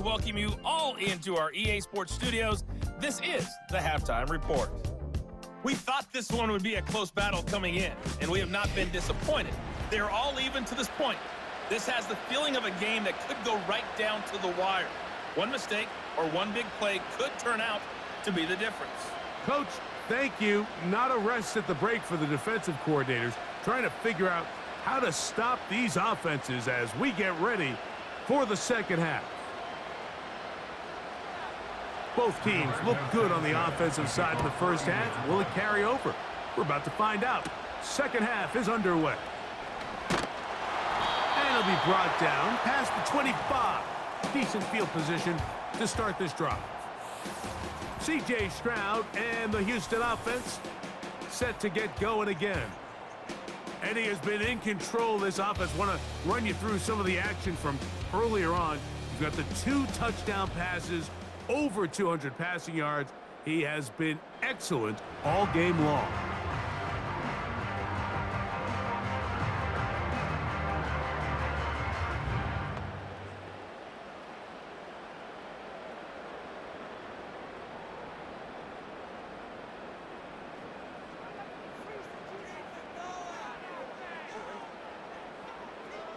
welcome you all into our EA Sports studios. This is the Halftime Report. We thought this one would be a close battle coming in, and we have not been disappointed. They're all even to this point. This has the feeling of a game that could go right down to the wire. One mistake or one big play could turn out to be the difference. Coach, thank you. Not a rest at the break for the defensive coordinators, trying to figure out how to stop these offenses as we get ready for the second half. Both teams look good on the offensive side in the first half. Will it carry over? We're about to find out. Second half is underway. And it'll be brought down past the 25. Decent field position to start this drive. C.J. Stroud and the Houston offense set to get going again. And he has been in control of this offense. Want to run you through some of the action from earlier on. You've got the 2 touchdown passes, over 200 passing yards. He has been excellent all game long.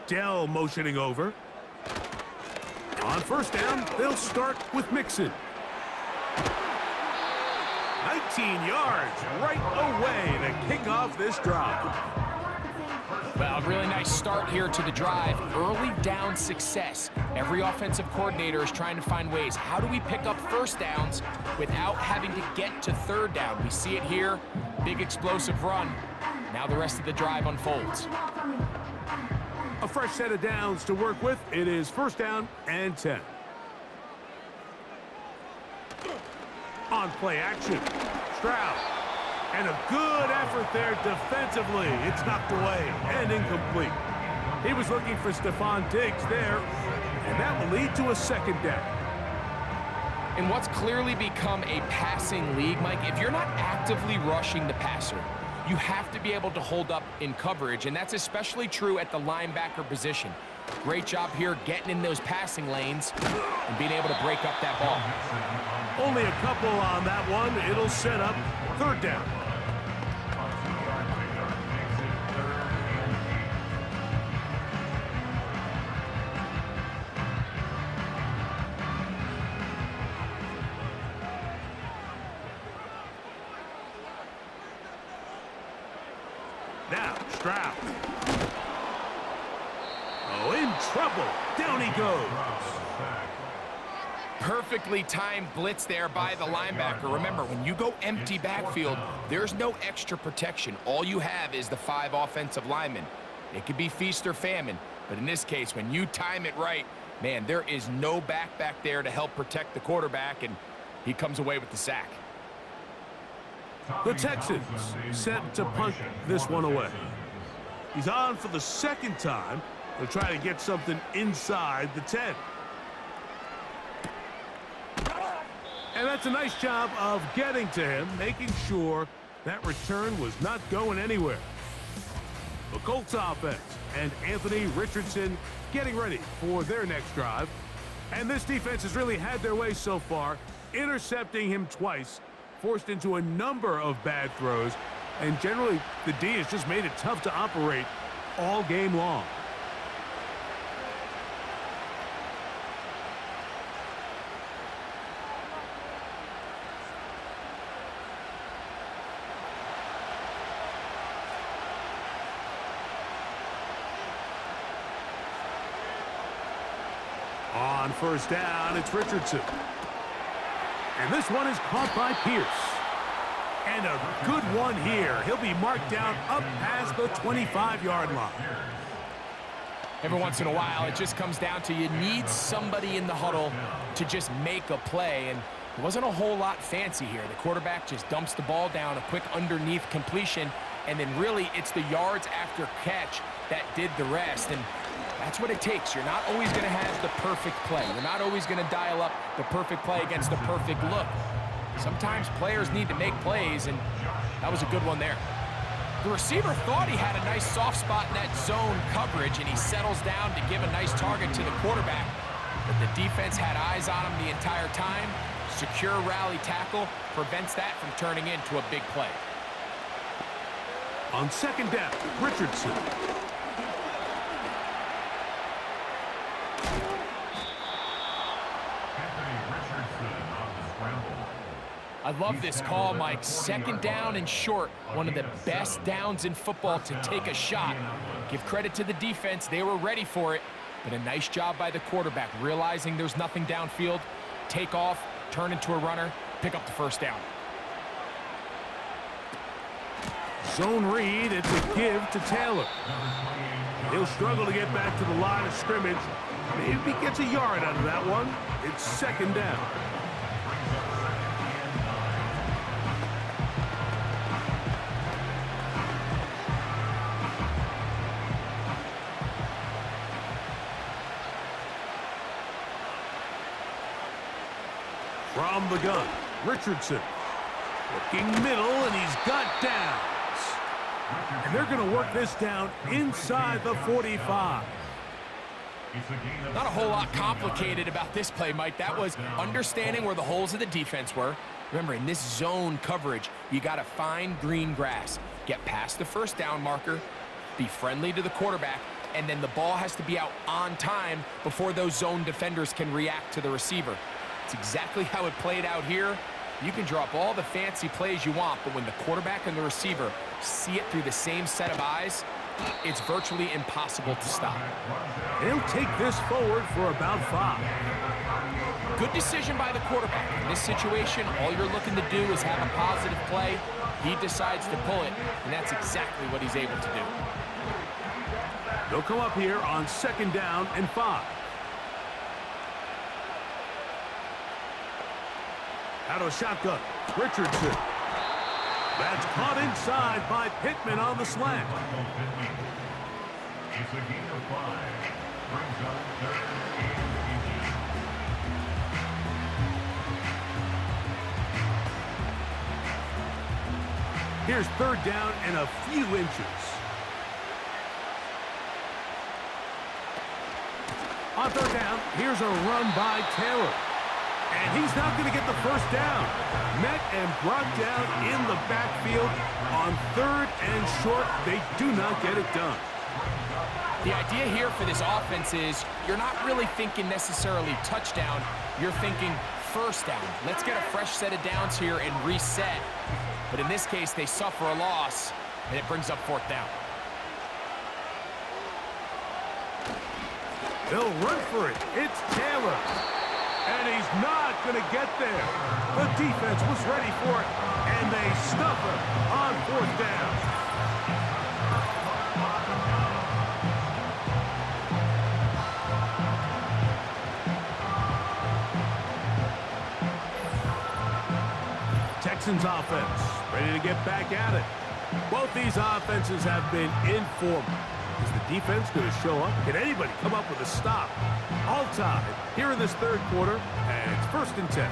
Dell motioning over. On first down, they'll start with Mixon. 19 yards right away to kick off this drive. Well, a really nice start here to the drive. Early down success. Every offensive coordinator is trying to find ways. How do we pick up first downs without having to get to third down? We see it here. Big explosive run. Now the rest of the drive unfolds. A fresh set of downs to work with. It is first down and 10. On play action. Stroud. And a good effort there defensively. It's knocked away and incomplete. He was looking for Stephon Diggs there, and that will lead to a second down. In what's clearly become a passing league, Mike, if you're not actively rushing the passer, you have to be able to hold up in coverage, and that's especially true at the linebacker position. Great job here getting in those passing lanes and being able to break up that ball. Only a couple on that one. It'll set up third down. Now, Stroud. Oh, in trouble. Down he goes. Perfectly timed blitz there by the linebacker. Remember, when you go empty backfield, there's no extra protection. All you have is the 5 offensive linemen. It could be feast or famine, but in this case, when you time it right, man, there is no back there to help protect the quarterback, and he comes away with the sack. The Texans set to punt this one away. He's on for the second time. They'll try to get something inside the 10. And that's a nice job of getting to him, making sure that return was not going anywhere. The Colts offense and Anthony Richardson getting ready for their next drive. And this defense has really had their way so far, intercepting him twice, forced into a number of bad throws, and generally the D has just made it tough to operate all game long. On first down, it's Richardson. And this one is caught by Pierce. And a good one here. He'll be marked down up past the 25-yard line. Every once in a while, it just comes down to you need somebody in the huddle to just make a play. And it wasn't a whole lot fancy here. The quarterback just dumps the ball down, a quick underneath completion, and then really it's the yards after catch that did the rest. And that's what it takes. You're not always going to have the perfect play. You're not always going to dial up the perfect play against the perfect look. Sometimes players need to make plays, and that was a good one there. The receiver thought he had a nice soft spot in that zone coverage, and he settles down to give a nice target to the quarterback. but the defense had eyes on him the entire time. Secure rally tackle prevents that from turning into a big play. On second down, Richardson. I love this call, Mike. Second down and short. One of the best downs in football to take a shot. Give credit to the defense. They were ready for it. But a nice job by the quarterback, realizing there's nothing downfield. Take off, turn into a runner, pick up the first down. Zone read, it's a give to Taylor. He'll struggle to get back to the line of scrimmage. Maybe he gets a yard out of that one. It's second down. From the gun, Richardson. Looking middle, and he's got downs. And they're going to work this down inside the 45. Not a whole lot complicated about this play, Mike. That was understanding where the holes of the defense were. Remember, in this zone coverage, you got to find green grass. Get past the first down marker, be friendly to the quarterback, and then the ball has to be out on time before those zone defenders can react to the receiver. It's exactly how it played out here. You can draw up all the fancy plays you want, but when the quarterback and the receiver see it through the same set of eyes, it's virtually impossible to stop. He'll take this forward for about 5. Good decision by the quarterback. In this situation, all you're looking to do is have a positive play. He decides to pull it, and that's exactly what he's able to do. They'll come up here on second down and 5. Out of shotgun, Richardson. That's caught inside by Pittman on the slant. It's a gain of 5. Brings up third and 18. Here's third down and a few inches. On third down, here's a run by Taylor. And he's not going to get the first down. Met and brought down in the backfield on third and short. They do not get it done. The idea here for this offense is you're not really thinking necessarily touchdown. You're thinking first down. Let's get a fresh set of downs here and reset. But in this case, they suffer a loss, and it brings up fourth down. They'll run for it. It's Taylor. And he's not going to get there. The defense was ready for it, and they stuff him on fourth down. Texans offense ready to get back at it. Both these offenses have been informal. Is the defense going to show up? Can anybody come up with a stop? All tied here in this third quarter, and it's 1st and 10.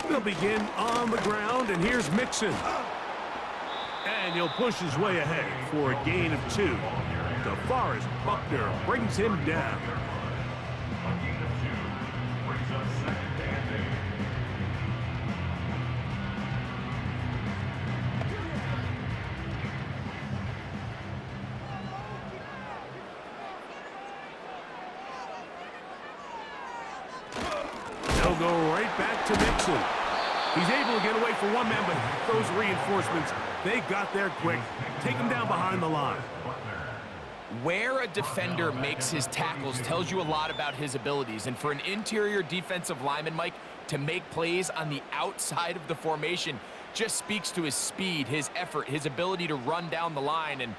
They'll begin on the ground, and here's Mixon. And he'll push his way ahead for a gain of 2. DeForest Buckner brings him down. A gain of 2. Brings up second and 8. They'll go right back to Mixon. He's able to get away from one man, but those reinforcements, they got there quick. Take him down behind the line. Where a defender makes his tackles tells you a lot about his abilities. And for an interior defensive lineman, Mike, to make plays on the outside of the formation just speaks to his speed, his effort, his ability to run down the line. And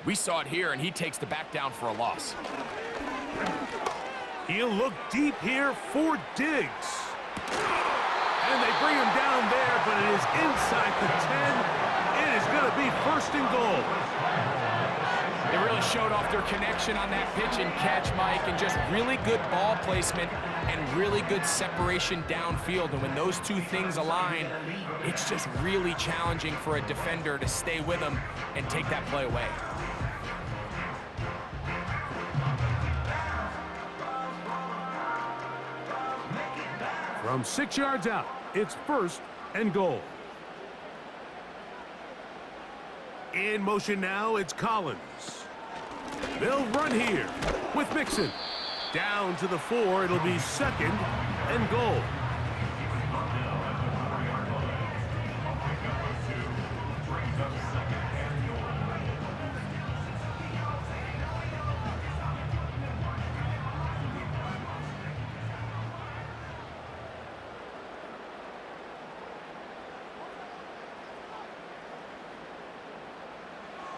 we saw it here, and he takes the back down for a loss. He'll look deep here for Diggs. And they bring him down there, but it is inside the 10. It is is going to be first and goal. They really showed off their connection on that pitch and catch, Mike, and just really good ball placement and really good separation downfield. And when those two things align, it's just really challenging for a defender to stay with them and take that play away. From 6 yards out, it's first and goal. In motion now, it's Collins. They'll run here with Mixon. Down to the 4, it'll be second and goal.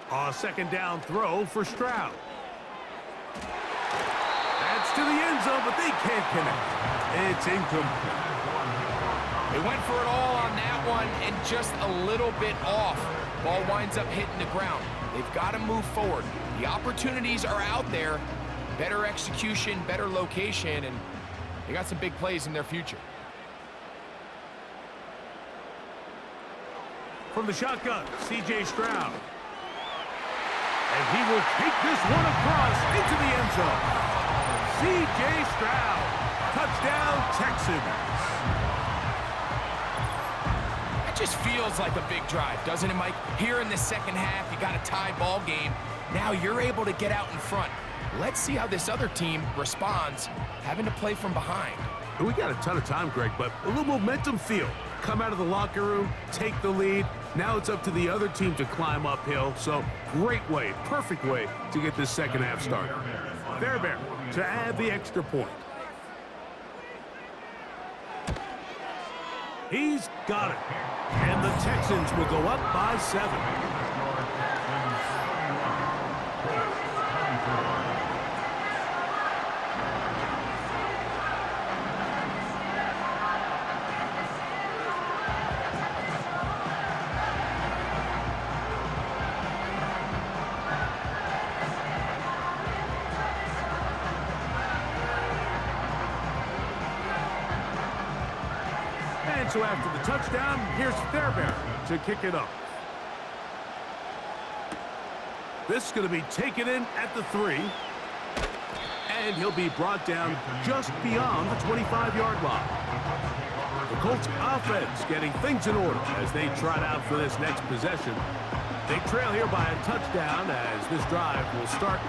A second down throw for Stroud. That's to the end zone, but they can't connect. It's incomplete. They went for it all on that one and just a little bit off. Ball winds up hitting the ground. They've got to move forward. The opportunities are out there. Better execution, better location, and they got some big plays in their future. From the shotgun, C.J. Stroud. And he will take this one across into the end zone. C.J. Stroud. Touchdown, Texans. It just feels like a big drive, doesn't it, Mike? Here in the second half, you got a tie ball game. Now you're able to get out in front. Let's see how this other team responds, having to play from behind. We got a ton of time, Greg, but a little momentum feel. Come out of the locker room, take the lead. Now it's up to the other team to climb uphill. So great way, perfect way to get this second half started. Fairbairn to add the extra point. He's got it. And the Texans will go up by 7. And so after the touchdown, here's Fairbairn to kick it up. This is going to be taken in at the 3. And he'll be brought down just beyond the 25-yard line. The Colts offense getting things in order as they trot out for this next possession. They trail here by a touchdown as this drive will start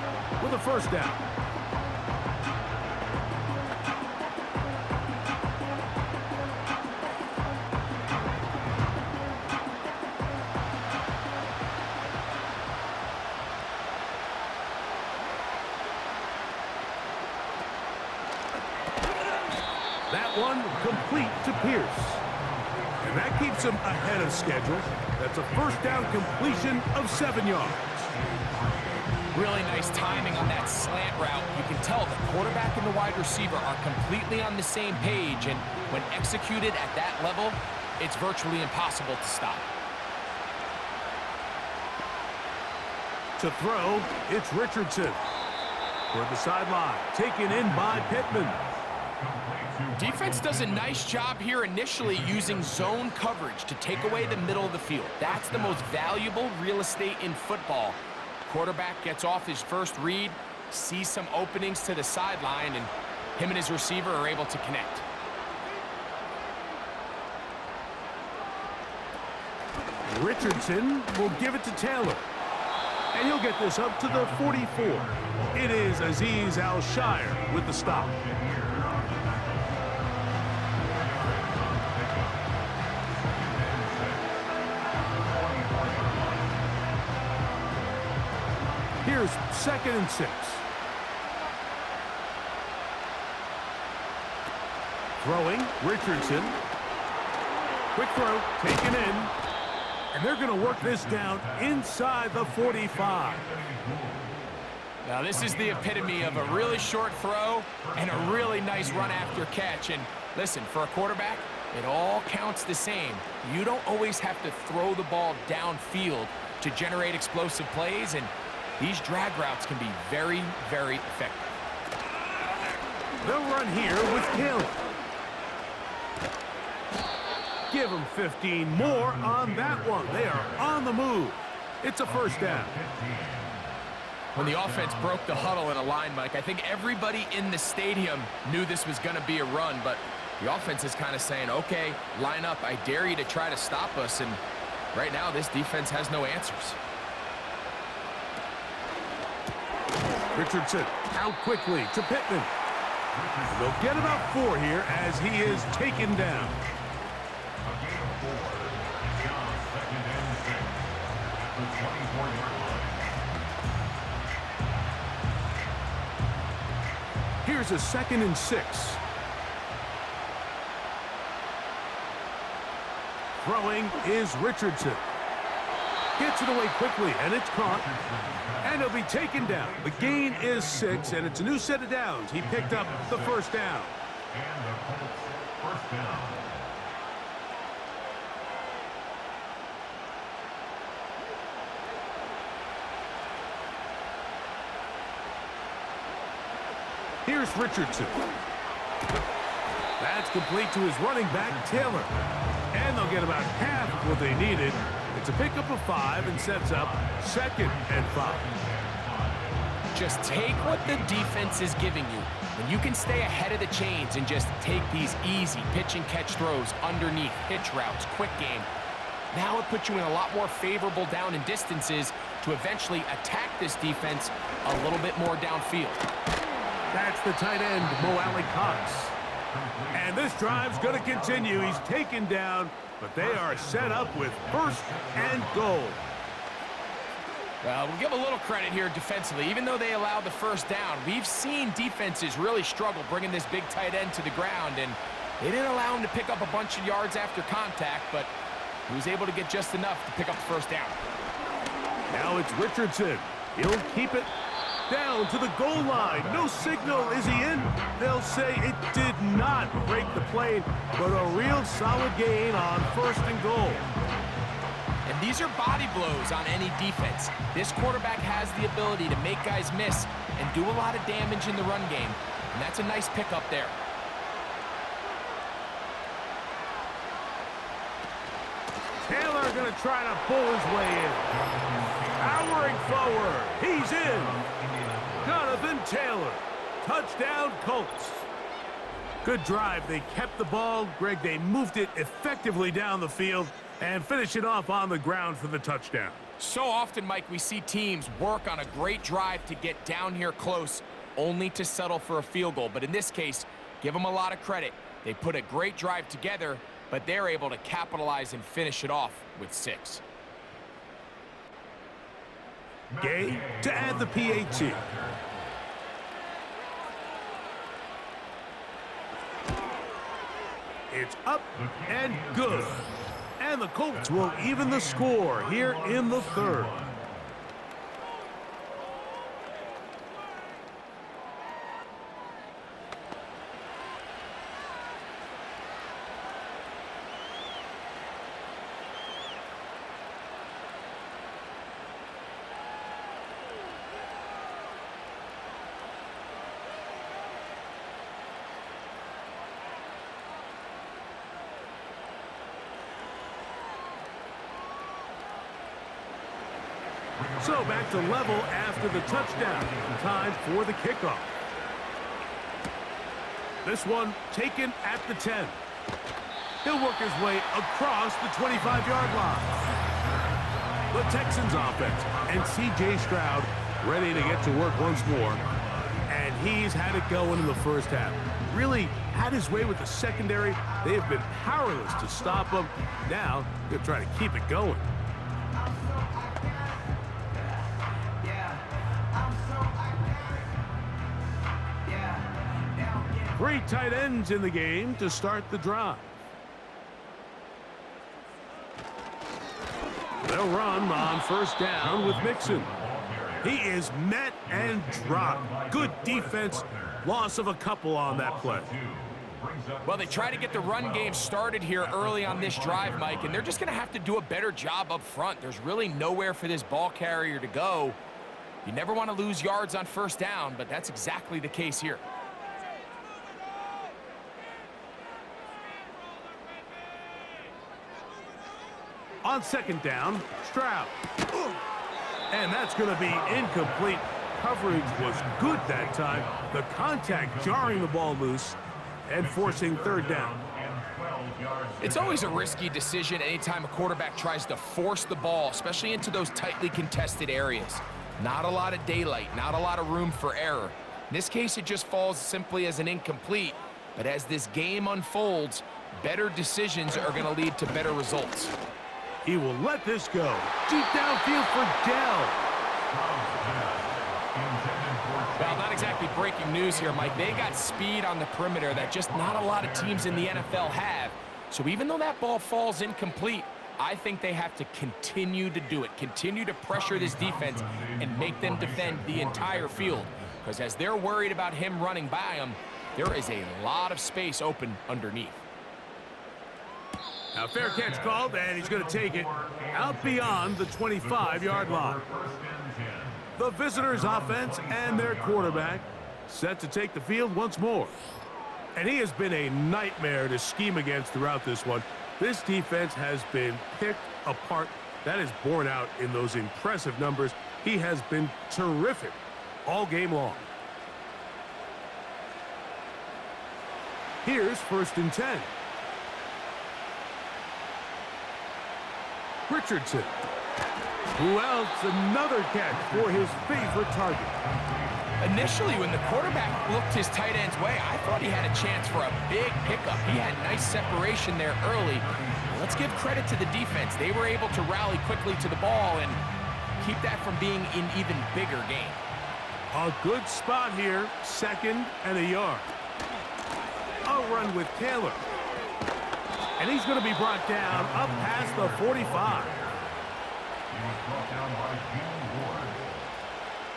with a first down. That one complete to Pierce. And that keeps him ahead of schedule. That's a first down completion of 7 yards. Really nice timing on that slant route. You can tell the quarterback and the wide receiver are completely on the same page, and when executed at that level, it's virtually impossible to stop. To throw, it's Richardson. Toward the sideline, taken in by Pittman. Defense does a nice job here initially using zone coverage to take away the middle of the field. That's the most valuable real estate in football. Quarterback gets off his first read, sees some openings to the sideline, and him and his receiver are able to connect. Richardson will give it to Taylor. And he'll get this up to the 44. It is Azeez Al-Shire with the stop. Here's 2nd and 6. Throwing, Richardson. Quick throw, taken in. And they're going to work this down inside the 45. Now this is the epitome of a really short throw and a really nice run after catch. And listen, for a quarterback, It all counts the same. You don't always have to throw the ball downfield to generate explosive plays, and these drag routes can be very, very effective. They'll run here with Taylor. Give them 15 more on that one. They are on the move. It's a first down. When the offense broke the huddle in a line, Mike, I think everybody in the stadium knew this was going to be a run, but the offense is kind of saying, okay, line up. I dare you to try to stop us, and right now this defense has no answers. Richardson out quickly to Pittman. They'll get about 4 here as he is taken down. A gain of 4. It's now 2nd and 6 at the 24-yard line. Here's a 2nd and 6. Throwing is Richardson. Gets it away quickly, and it's caught. And he'll be taken down. The gain is 6, and it's a new set of downs. He picked up the first down. And the Colts first down. Here's Richardson. That's complete to his running back, Taylor. And they'll get about half of what they needed. It's a pickup of 5 and sets up 2nd and 5. Just take what the defense is giving you. When you can stay ahead of the chains and just take these easy pitch and catch throws underneath, hitch routes, quick game, now it puts you in a lot more favorable down and distances to eventually attack this defense a little bit more downfield. That's the tight end, Mo Cox. And this drive's going to continue. He's taken down, but they are set up with 1st and goal. Well, we'll give a little credit here defensively. Even though they allowed the first down, we've seen defenses really struggle bringing this big tight end to the ground, and they didn't allow him to pick up a bunch of yards after contact, but he was able to get just enough to pick up the first down. Now it's Richardson. He'll keep it down to the goal line. No signal. Is he in? They'll say it did not break the plane, but a real solid gain on 1st and goal. And these are body blows on any defense. This quarterback has the ability to make guys miss and do a lot of damage in the run game, and that's a nice pickup there. Taylor going to try to pull his way in. Powering forward. He's in. Jonathan Taylor. Touchdown, Colts. Good drive. They kept the ball. Greg, they moved it effectively down the field and finish it off on the ground for the touchdown. So often, Mike, we see teams work on a great drive to get down here close, only to settle for a field goal. But in this case, give them a lot of credit. They put a great drive together, but they're able to capitalize and finish it off with 6. Gay to add the PAT. It's up and good. And the Colts will even the score here in the 3rd. So back to level after the touchdown. Time for the kickoff. This one taken at the 10. He'll work his way across the 25-yard line. The Texans offense and C.J. Stroud ready to get to work once more. And he's had it going in the first half. Really had his way with the secondary. They have been powerless to stop him. Now they're trying to keep it going. Three tight ends in the game to start the drive. They'll run on 1st down with Mixon. He is met and dropped. Good defense. Loss of a couple on that play. Well, they try to get the run game started here early on this drive, Mike, and they're just going to have to do a better job up front. There's really nowhere for this ball carrier to go. You never want to lose yards on first down, but that's exactly the case here. On second down, Stroud. And that's going to be incomplete. Coverage was good that time. The contact jarring the ball loose and forcing third down. It's always a risky decision anytime a quarterback tries to force the ball, especially into those tightly contested areas. Not a lot of daylight, not a lot of room for error. In this case, it just falls simply as an incomplete. But as this game unfolds, better decisions are going to lead to better results. He will let this go. Deep downfield for Dell. Well, not exactly breaking news here, Mike. They got speed on the perimeter that just not a lot of teams in the NFL have. So even though that ball falls incomplete, I think they have to continue to do it, continue to pressure this defense and make them defend the entire field. Because as they're worried about him running by them, there is a lot of space open underneath. Now, fair catch called, and he's going to take it out beyond the 25-yard line. The visitors' offense and their quarterback set to take the field once more. And he has been a nightmare to scheme against throughout this one. This defense has been picked apart. That is borne out in those impressive numbers. He has been terrific all game long. Here's 1st and 10. Richardson. Who else? Another catch for his favorite target. Initially, when the quarterback looked his tight end's way, I thought he had a chance for a big pickup. He had nice separation there early. Let's give credit to the defense. They were able to rally quickly to the ball and keep that from being an even bigger game. A good spot here, 2nd and a yard. A run with Taylor. And he's going to be brought down up past the 45. He was brought down by June Ward.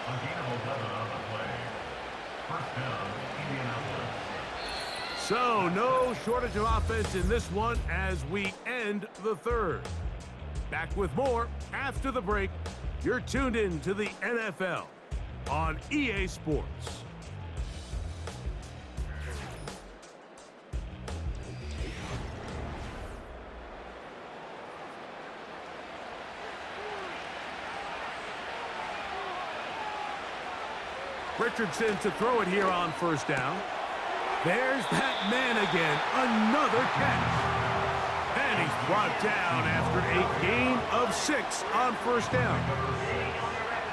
A gain of 11 on the play. 1st down, Indianapolis. So no shortage of offense in this one as we end the 3rd. Back with more after the break. You're tuned in to the NFL on EA Sports. Richardson to throw it here on 1st down. There's that man again. Another catch. And he's brought down after a gain of 6 on 1st down.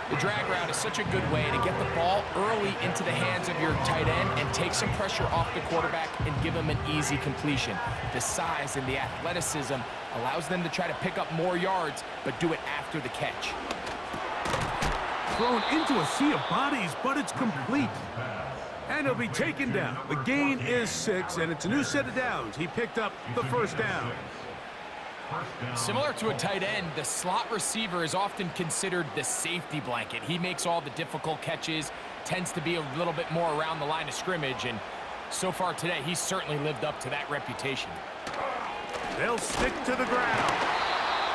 The drag route is such a good way to get the ball early into the hands of your tight end and take some pressure off the quarterback and give him an easy completion. The size and the athleticism allows them to try to pick up more yards, but do it after the catch. Thrown into a sea of bodies, but it's complete. And he'll be taken down. The gain is 6, and it's a new set of downs. He picked up the 1st down. Similar to a tight end, the slot receiver is often considered the safety blanket. He makes all the difficult catches, tends to be a little bit more around the line of scrimmage, and so far today, he's certainly lived up to that reputation. They'll stick to the ground.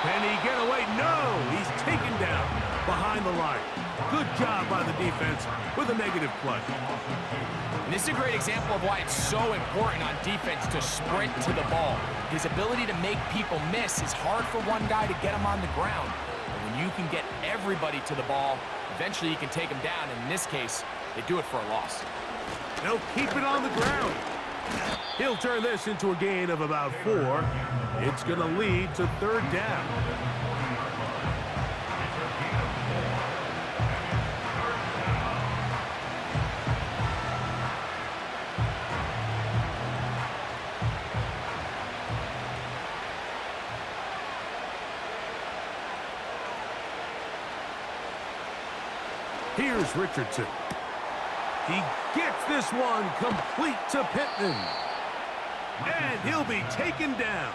Can he get away? No! He's taken down behind the line. Good job by the defense with a negative play. And this is a great example of why it's so important on defense to sprint to the ball. His ability to make people miss is hard for one guy to get him on the ground. But when you can get everybody to the ball, eventually you can take him down. And in this case, they do it for a loss. They'll keep it on the ground. He'll turn this into a gain of about 4. It's going to lead to 3rd down. Here's Richardson. He gets this one complete to Pittman. And he'll be taken down.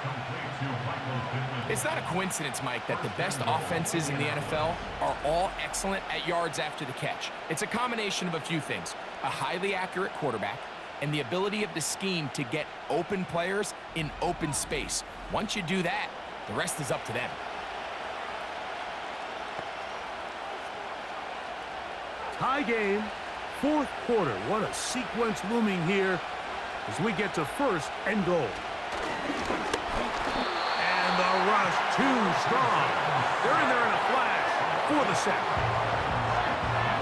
It's not a coincidence, Mike, that the best offenses in the NFL are all excellent at yards after the catch. It's a combination of a few things. A highly accurate quarterback, and the ability of the scheme to get open players in open space. Once you do that, the rest is up to them. Tie game, fourth quarter. What a sequence looming here as we get to first and goal. And the rush too strong. They're in there in a flash for the sack.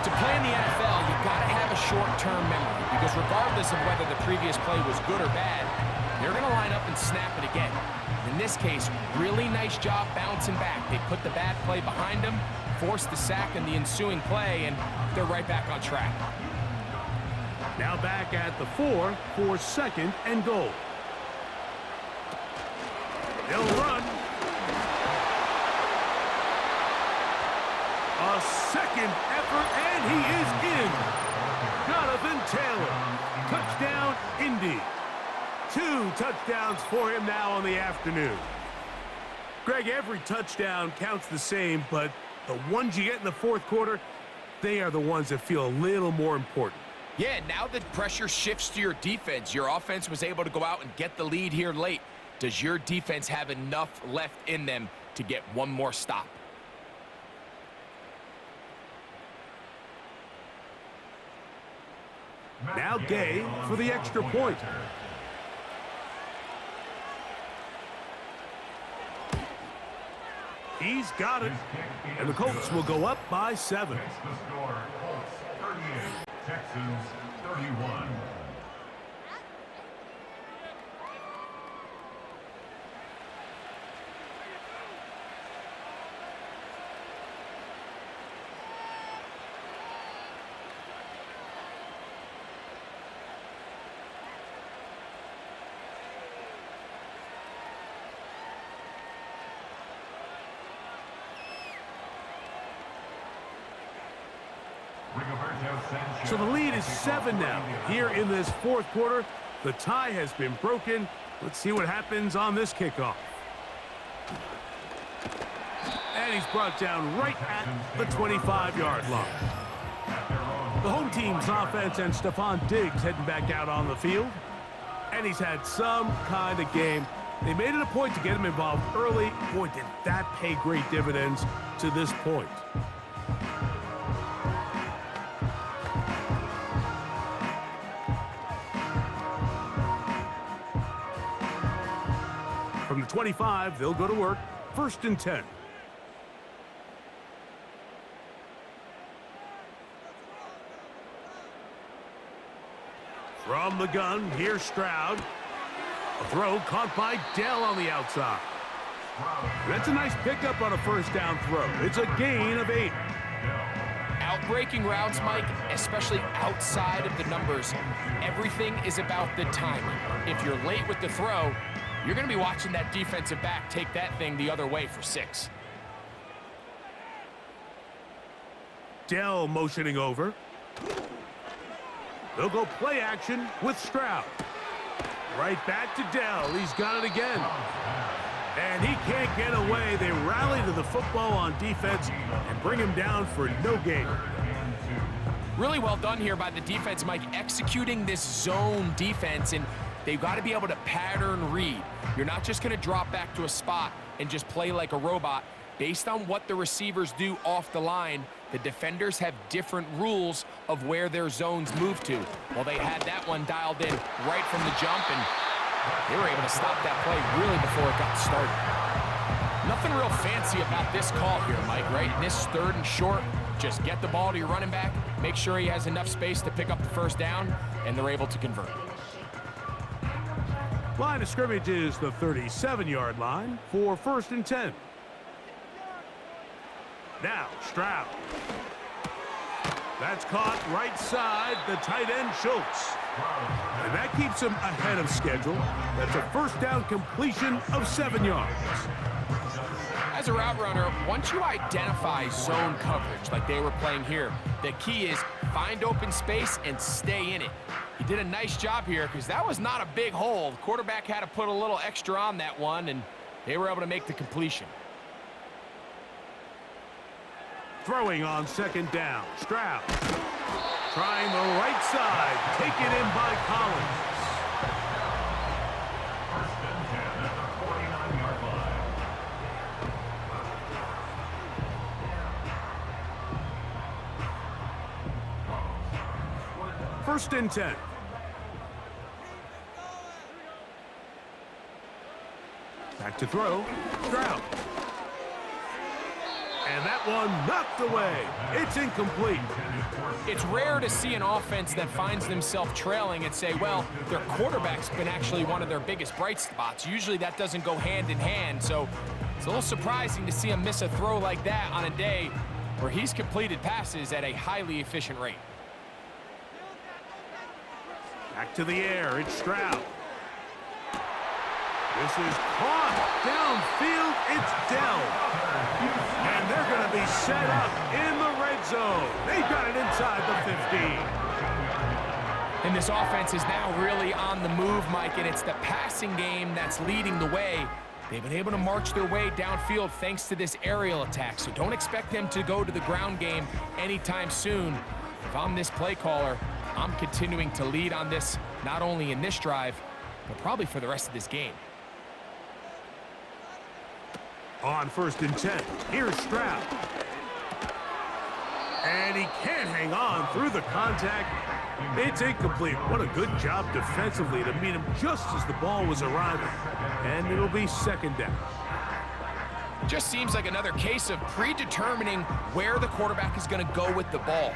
To play in the NFL, you've got to have a short-term memory because regardless of whether the previous play was good or bad, they're going to line up and snap it again. In this case, really nice job bouncing back. They put the bad play behind them, forced the sack in the ensuing play, and they're right back on track. Now back at the 4 for second and goal. They'll run. A second effort, and he is in. Jonathan Taylor. Touchdown, Indy. 2 touchdowns for him now on the afternoon. Greg, every touchdown counts the same, but the ones you get in the fourth quarter, they are the ones that feel a little more important. Yeah, now that pressure shifts to your defense, your offense was able to go out and get the lead here late. Does your defense have enough left in them to get one more stop? Now Gay for the extra point. He's got it. And the Colts will go up by 7. Makes the score Colts 38, Texans 31. So the lead is 7 now. Here in this fourth quarter, the tie has been broken. Let's see what happens on this kickoff. And he's brought down right at the 25-yard line. The home team's offense and Stephon Diggs heading back out on the field. And he's had some kind of game. They made it a point to get him involved early. Boy, did that pay great dividends to this point. From the 25, they'll go to work. First and 10. From the gun, here's Stroud. A throw caught by Dell on the outside. That's a nice pickup on a first down throw. It's a gain of 8. Outbreaking routes, Mike, especially outside of the numbers, everything is about the timing. If you're late with the throw, you're going to be watching that defensive back take that thing the other way for 6. Dell motioning over. They'll go play action with Stroud. Right back to Dell. He's got it again. And he can't get away. They rally to the football on defense and bring him down for no gain. Really well done here by the defense, Mike, executing this zone defense, and they've got to be able to pattern read. You're not just going to drop back to a spot and just play like a robot. Based on what the receivers do off the line, the defenders have different rules of where their zones move to. Well, they had that one dialed in right from the jump, and they were able to stop that play really before it got started. Nothing real fancy about this call here, Mike, right? In this third and short, just get the ball to your running back, make sure he has enough space to pick up the first down, and they're able to convert. Line of scrimmage is the 37-yard line for first and 10. Now, Stroud. That's caught right side, the tight end, Schultz. And that keeps him ahead of schedule. That's a first down completion of 7 yards. As a route runner, once you identify zone coverage like they were playing here, the key is find open space and stay in it. He did a nice job here because that was not a big hole. The quarterback had to put a little extra on that one, and they were able to make the completion. Throwing on second down, Stroud. Trying the right side. Taken in by Collins. First and 10 at the 49-yard line. First and 10. Back to throw. Stroud. And that one knocked away. It's incomplete. It's rare to see an offense that finds themselves trailing and say, well, their quarterback's been actually one of their biggest bright spots. Usually that doesn't go hand in hand, so it's a little surprising to see him miss a throw like that on a day where he's completed passes at a highly efficient rate. Back to the air. It's Stroud. This is caught. Downfield. It's Dell. And they're going to be set up in the red zone. They've got it inside the 15. And this offense is now really on the move, Mike, and it's the passing game that's leading the way. They've been able to march their way downfield thanks to this aerial attack, so don't expect them to go to the ground game anytime soon. If I'm this play caller, I'm continuing to lead on this, not only in this drive, but probably for the rest of this game. On first and 10, here's Stroud. And he can't hang on through the contact. It's incomplete. What a good job defensively to meet him just as the ball was arriving. And it'll be second down. Just seems like another case of predetermining where the quarterback is going to go with the ball.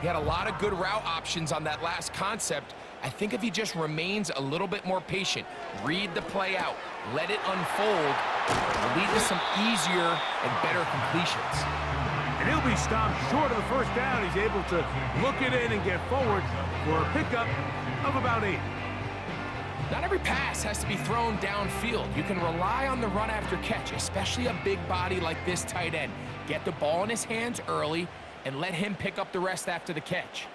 He had a lot of good route options on that last concept. I think if he just remains a little bit more patient, read the play out, let it unfold, it'll lead to some easier and better completions. And he'll be stopped short of the first down. He's able to look it in and get forward for a pickup of about 8. Not every pass has to be thrown downfield. You can rely on the run after catch, especially a big body like this tight end. Get the ball in his hands early and let him pick up the rest after the catch.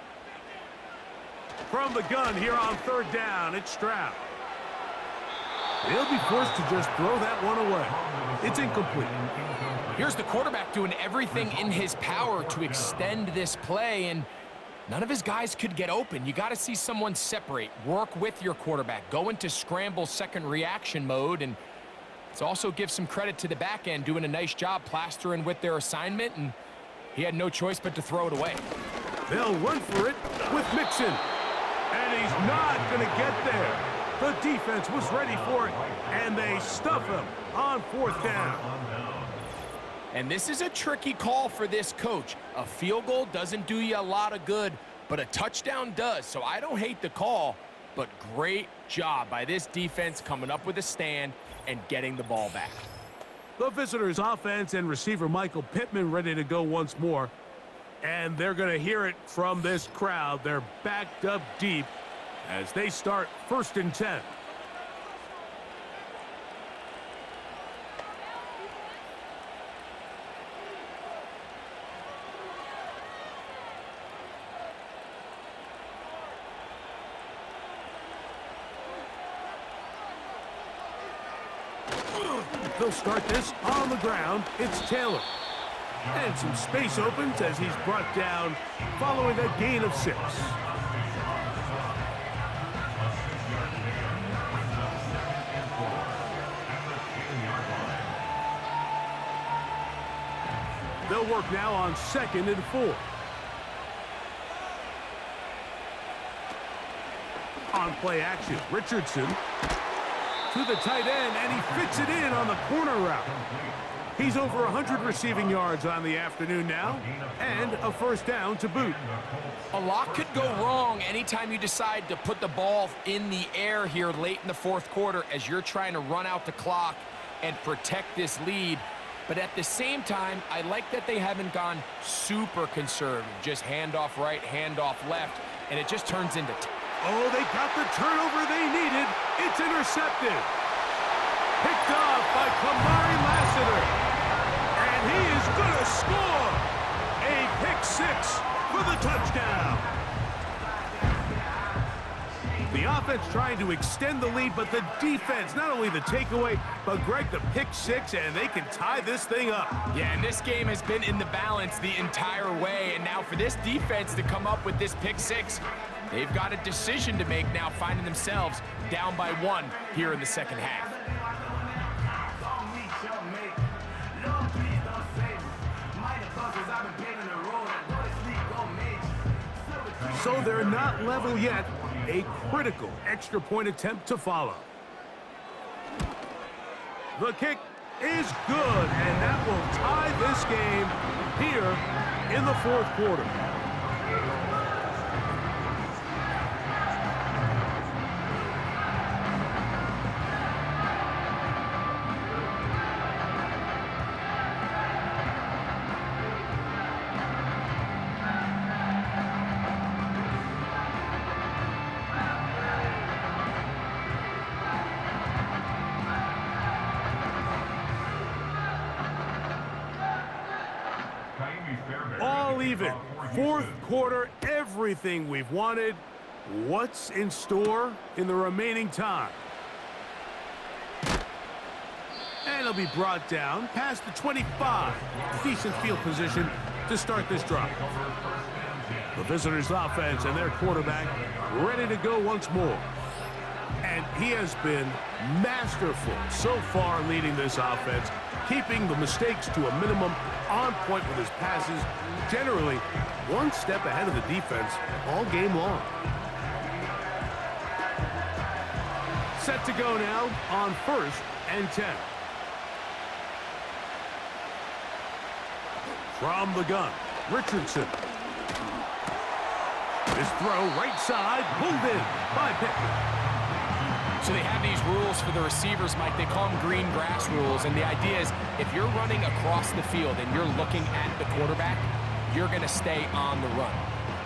From the gun here on third down, it's Stroud. He'll be forced to just throw that one away. It's incomplete. Here's the quarterback doing everything in his power to extend this play, and none of his guys could get open. You got to see someone separate, work with your quarterback, go into scramble second reaction mode, and let's also give some credit to the back end doing a nice job plastering with their assignment, and he had no choice but to throw it away. They'll run for it with Mixon. And he's not going to get there. The defense was ready for it, and they stuff him on fourth down. And this is a tricky call for this coach. A field goal doesn't do you a lot of good, but a touchdown does. So I don't hate the call, but great job by this defense coming up with a stand and getting the ball back. The visitors' offense and receiver Michael Pittman ready to go once more. And they're going to hear it from this crowd. They're backed up deep as they start first and 10. They'll start this on the ground. It's Taylor. And some space opens as he's brought down following a gain of 6. They'll work now on second and 4. On play action, Richardson to the tight end, and he fits it in on the corner route. He's over 100 receiving yards on the afternoon now, and a first down to boot. A lot could go wrong anytime you decide to put the ball in the air here late in the fourth quarter as you're trying to run out the clock and protect this lead. But at the same time, I like that they haven't gone super conservative, just handoff right, handoff left, and it just turns into... Oh, they got the turnover they needed. It's intercepted. Picked off by Kamari Lassiter. And he is going to score. A pick 6 for the touchdown. The offense trying to extend the lead, but the defense, not only the takeaway, but Greg, the pick six, and they can tie this thing up. Yeah, and this game has been in the balance the entire way, and now for this defense to come up with this pick six, they've got a decision to make now, finding themselves down by 1 here in the second half. So they're not level yet. A critical extra point attempt to follow. The kick is good, and that will tie this game here in the fourth quarter. All even. Fourth quarter, everything we've wanted. What's in store in the remaining time? And it'll be brought down past the 25. Decent field position to start this drive. The visitors' offense and their quarterback ready to go once more. And he has been masterful so far leading this offense, keeping the mistakes to a minimum, on point with his passes, generally one step ahead of the defense all game long. Set to go now on 1st and 10. From the gun, Richardson. His throw right side, pulled in by Pittman. So they have these rules for the receivers, Mike. They call them green grass rules, and the idea is if you're running across the field and you're looking at the quarterback, you're going to stay on the run.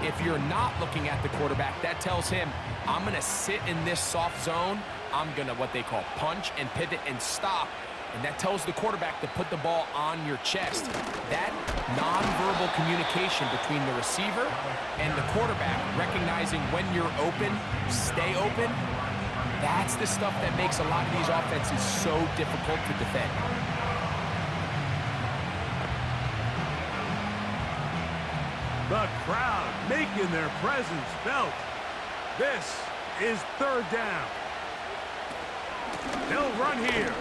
If you're not looking at the quarterback, that tells him, I'm going to sit in this soft zone. I'm going to what they call punch and pivot and stop, and that tells the quarterback to put the ball on your chest. That nonverbal communication between the receiver and the quarterback, recognizing when you're open, stay open, that's the stuff that makes a lot of these offenses so difficult to defend. The crowd making their presence felt. This is 3rd down. They'll run here.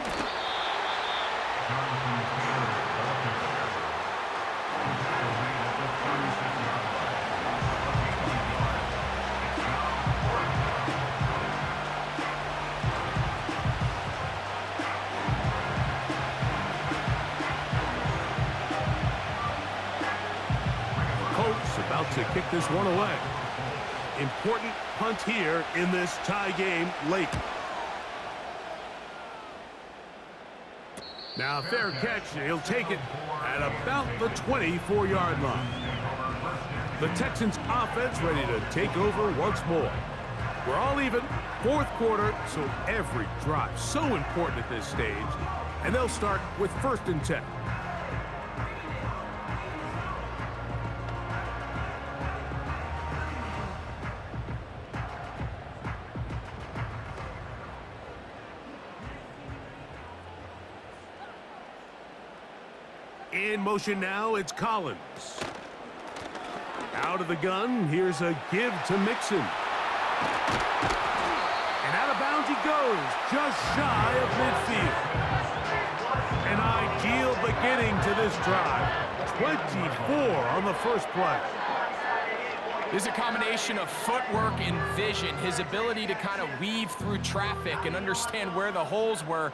Colts about to kick this one away. Important punt here in this tie game late. Now fair catch, and he'll take it at about the 24-yard line. The Texans offense ready to take over once more. We're all even, 4th quarter, so every drive so important at this stage. And they'll start with 1st and 10. In motion now, it's Collins. Out of the gun, here's a give to Mixon. And out of bounds he goes, just shy of midfield. An ideal beginning to this drive. 24 on the first play. There's a combination of footwork and vision, his ability to kind of weave through traffic and understand where the holes were.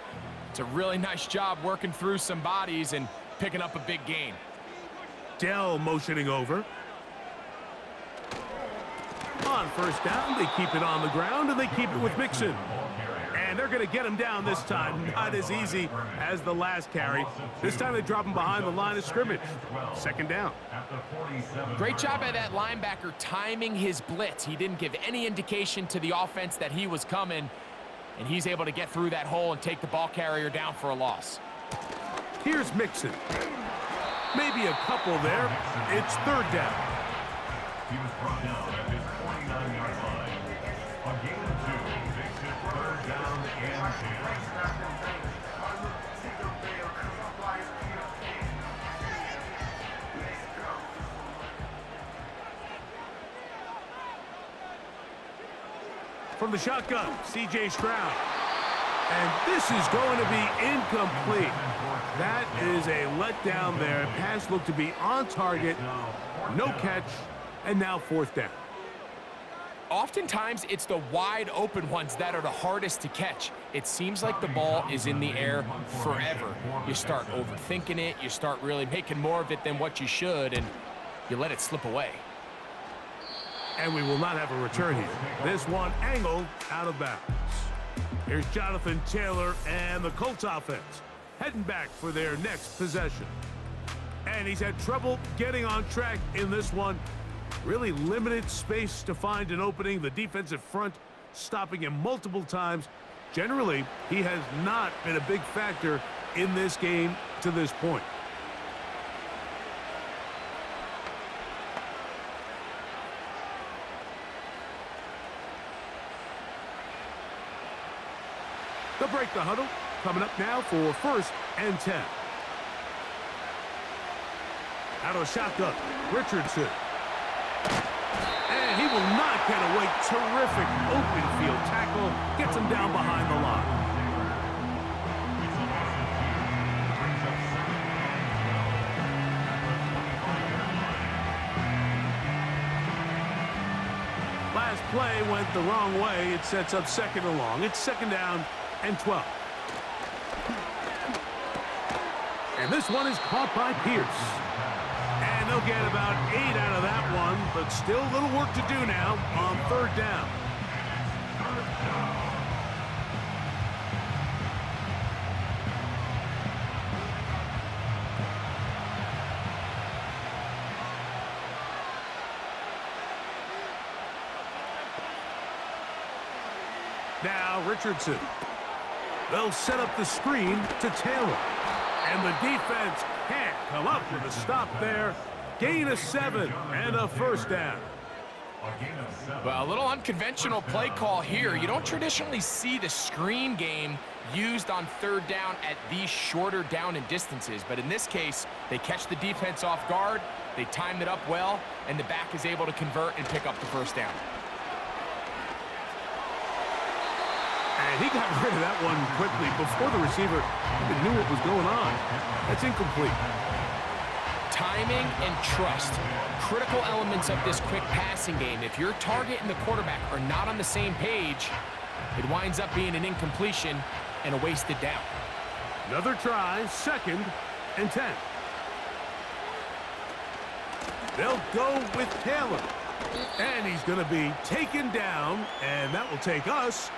It's a really nice job working through some bodies and picking up a big gain. Dell motioning over. On 1st down, they keep it on the ground, and they keep it with Mixon. And they're going to get him down this time. Not as easy as the last carry. This time they drop him behind the line of scrimmage. 2nd down. Great job by that linebacker timing his blitz. He didn't give any indication to the offense that he was coming, and he's able to get through that hole and take the ball carrier down for a loss. Here's Mixon. Maybe a couple there. It's 3rd down. He was brought down at his 49-yard line. On gain of 2, makes it 3rd down and 10. From the shotgun, C.J. Stroud. And this is going to be incomplete. That is a letdown there. Pass looked to be on target, no catch, and now 4th down. Oftentimes, it's the wide open ones that are the hardest to catch. It seems like the ball is in the air forever. You start overthinking it, you start really making more of it than what you should, and you let it slip away. And we will not have a return here. This one angled out of bounds. Here's Jonathan Taylor and the Colts offense heading back for their next possession. And he's had trouble getting on track in this one. Really limited space to find an opening. The defensive front stopping him multiple times. Generally, he has not been a big factor in this game to this point. They'll break the huddle. Coming up now for 1st and 10. Out of the shotgun, Richardson. And he will not get away. Terrific open field tackle. Gets him down behind the line. Last play went the wrong way. It sets up 2nd and long. It's 2nd down and 12. And this one is caught by Pierce. And they'll get about 8 out of that one, but still a little work to do now on 3rd down. Now Richardson. They'll set up the screen to Taylor. And the defense can't come up with a stop there. Gain of 7 and a 1st down. Well, a little unconventional play call here. You don't traditionally see the screen game used on 3rd down at these shorter down and distances. But in this case, they catch the defense off guard, they timed it up well, and the back is able to convert and pick up the 1st down. And he got rid of that one quickly before the receiver even knew what was going on. That's incomplete. Timing and trust, critical elements of this quick passing game. If your target and the quarterback are not on the same page, it winds up being an incompletion and a wasted down. Another try, 2nd and 10. They'll go with Taylor. And he's going to be taken down, and that will take us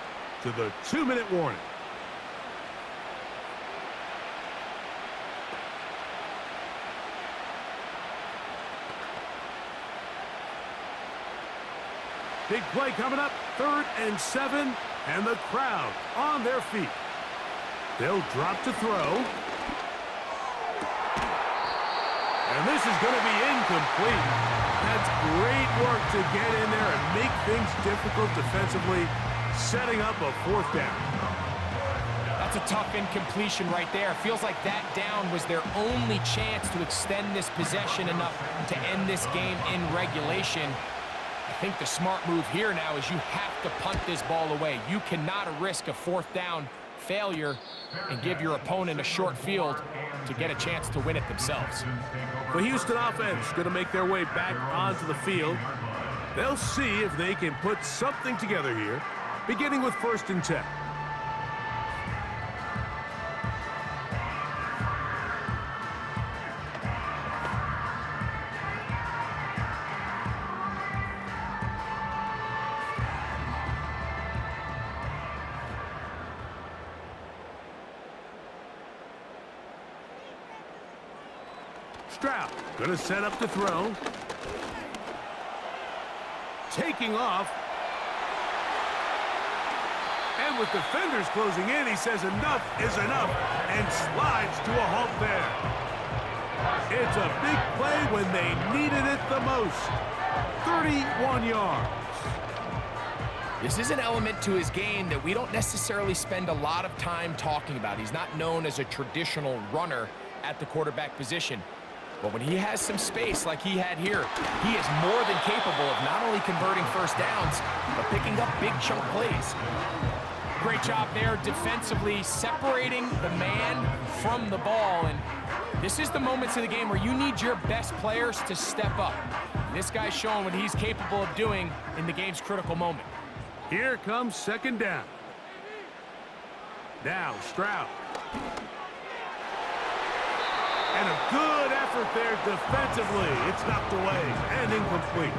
to the 2-minute warning. Big play coming up, 3rd and 7, and the crowd on their feet. They'll drop to throw. And this is going to be incomplete. That's great work to get in there and make things difficult defensively, setting up a 4th down. That's a tough incompletion right there. Feels like that down was their only chance to extend this possession enough to end this game in regulation. I think the smart move here now is you have to punt this ball away. You cannot risk a 4th down failure and give your opponent a short field to get a chance to win it themselves. The Houston offense going to make their way back onto the field. They'll see if they can put something together here, beginning with 1st and 10. Stroud going to set up to throw. Taking off. And with defenders closing in, he says enough is enough and slides to a halt there. It's a big play when they needed it the most. 31 yards. This is an element to his game that we don't necessarily spend a lot of time talking about. He's not known as a traditional runner at the quarterback position. But when he has some space like he had here, he is more than capable of not only converting first downs, but picking up big chunk plays. Great job there defensively, separating the man from the ball. And this is the moments of the game where you need your best players to step up. And this guy's showing what he's capable of doing in the game's critical moment. Here comes second down. Now Stroud. And a good effort there defensively. It's knocked away and incomplete.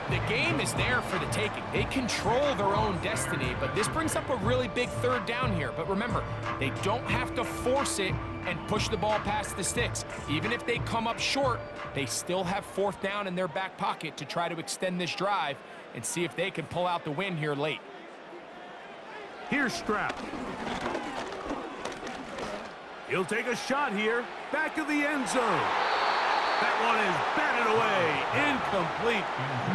The game is there for the taking. They control their own destiny, but this brings up a really big third down here. But remember, they don't have to force it and push the ball past the sticks. Even if they come up short, they still have fourth down in their back pocket to try to extend this drive and see if they can pull out the win here late. Here's Stroud. He'll take a shot here. Back of the end zone. That one is batted away. Incomplete.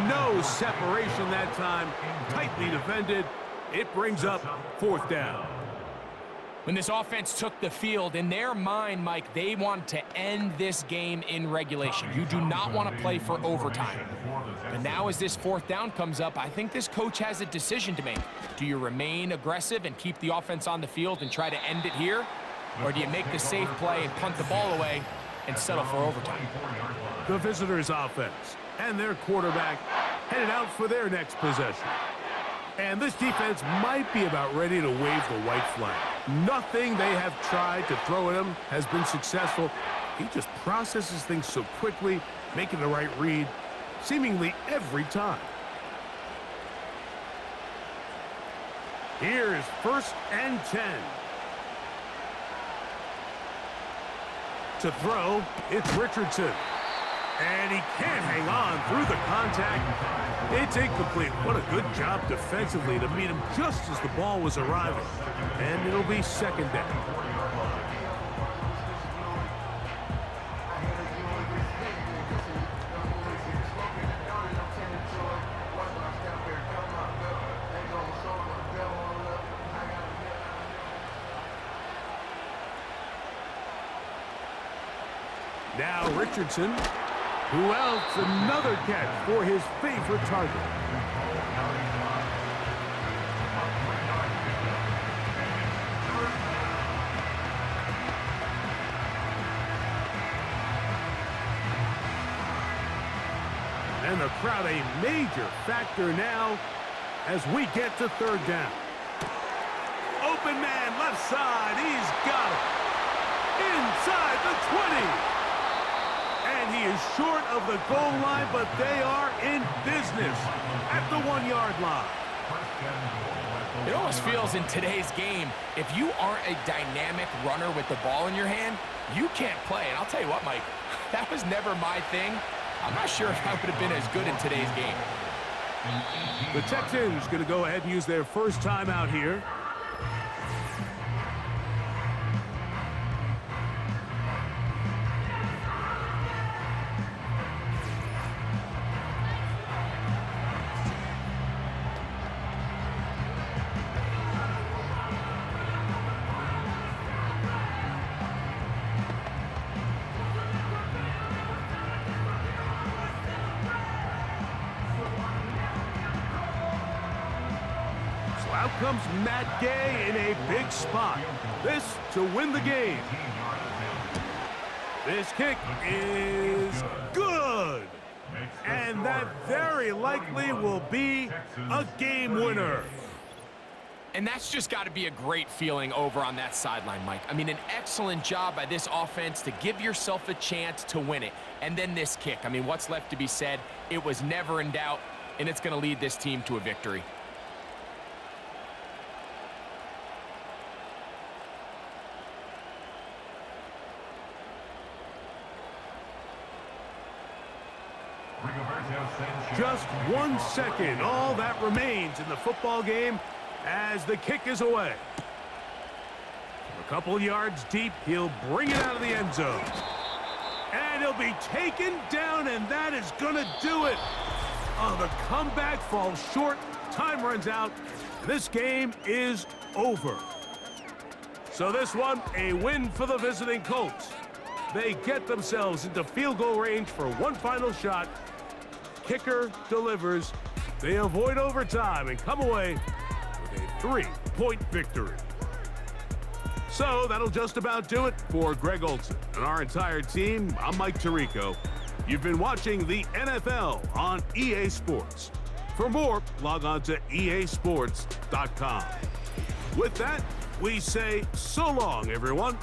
No separation that time. Tightly defended. It brings up fourth down. When this offense took the field, in their mind, Mike, they want to end this game in regulation. You do not want to play for overtime. And now as this fourth down comes up, I think this coach has a decision to make. Do you remain aggressive and keep the offense on the field and try to end it here? Or do you make the safe play and punt the ball away and settle for overtime? The visitors' offense and their quarterback headed out for their next possession. And this defense might be about ready to wave the white flag. Nothing they have tried to throw at him has been successful. He just processes things so quickly, making the right read seemingly every time. Here's 1st and 10. To throw, it's Richardson. And he can't hang on through the contact. It's incomplete. What a good job defensively to meet him just as the ball was arriving. And it'll be second down. Now Richardson, who else? Another catch for his favorite target. And the crowd a major factor now as we get to third down. Open man left side, he's got it. Inside the 20. And he is short of the goal line, but they are in business at the 1-yard line. It almost feels in today's game, if you aren't a dynamic runner with the ball in your hand, you can't play. And I'll tell you what, Mike, that was never my thing. I'm not sure if I would have been as good in today's game. The Texans going to go ahead and use their first timeout here. Out comes Matt Gay in a big spot. This to win the game. This kick is good. And that very likely will be a game winner. And that's just got to be a great feeling over on that sideline, Mike. I mean, an excellent job by this offense to give yourself a chance to win it. And then this kick. I mean, what's left to be said? It was never in doubt, and it's going to lead this team to a victory. Just 1 second, all that remains in the football game as the kick is away. From a couple yards deep, he'll bring it out of the end zone. And he'll be taken down, and that is going to do it. Oh, the comeback falls short time runs out. This game is over. So this one, a win for the visiting Colts. They get themselves into field goal range for one final shot. Kicker delivers. They avoid overtime and come away with a 3-point victory. So that'll just about do it for Greg Olson and our entire team. I'm Mike Tirico. You've been watching the NFL on EA Sports. For more, log on to easports.com. With that, we say so long, everyone.